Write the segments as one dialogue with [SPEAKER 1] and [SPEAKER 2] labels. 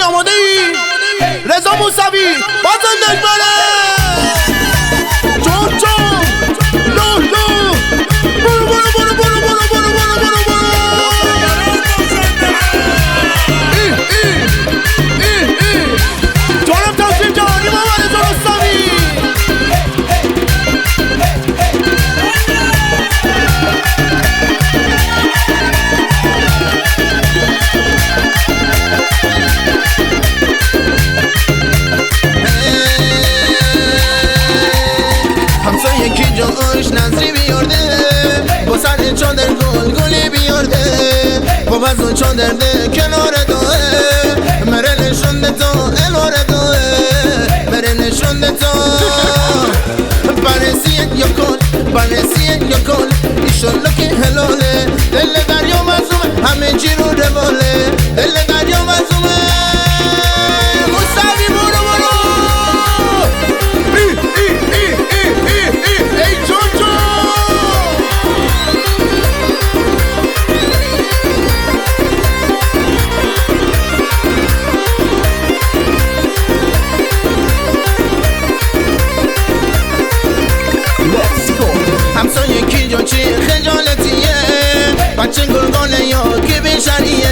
[SPEAKER 1] آماده ای؟ رضا موسوی بازندش بره چون چون لو لو برو برو برو برو برو برو برو برو برو ای ای ای ای جانم توصیف جهانی ما رضا موسوی
[SPEAKER 2] یکی جاش نظری بیارده با سر چادر گل گلی بیارده با وزن چادر ده کنار داره مره نشونده تا الواره داره مره نشونده تا برسیه یا کل برسیه یا کل ایشالله که حلاله دل دریا مظلومه همه چی رو رواله دل دریا مظلومه موسوی برو برو همسایه کی جا چی خجالتیه بچه گرگانه یا که بیشریه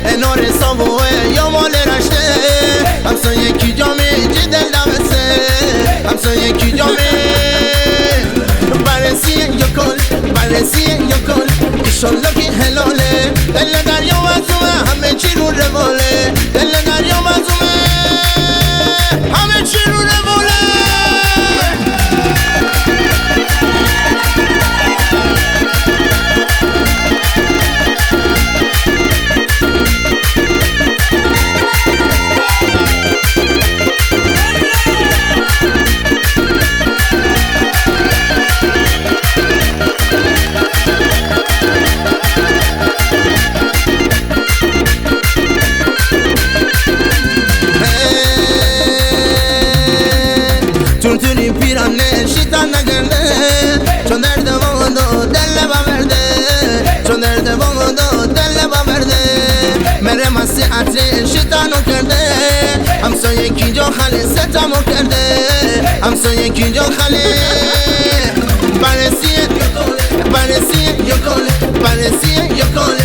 [SPEAKER 2] انار سابوه یا مال رشته همسایه کی جا می جی دل دوسته همسایه کی جا می برسیه یا کل برسیه یا کل ایشالله که حلاله دل دریا مظلومه همه چی رو رواله دل دریا مظلومه همه چی رو رواله تونتونی پیرانه شیطان نگرده چون درد بامدو دل بامرده چون درد بامدو دل بامرده مره مسیح عطری شیطانو کرده همسایه کی جا خالی ستمو کرده همسایه کی جا خالی برسیه یا کل برسیه یا کل برسیه یا کل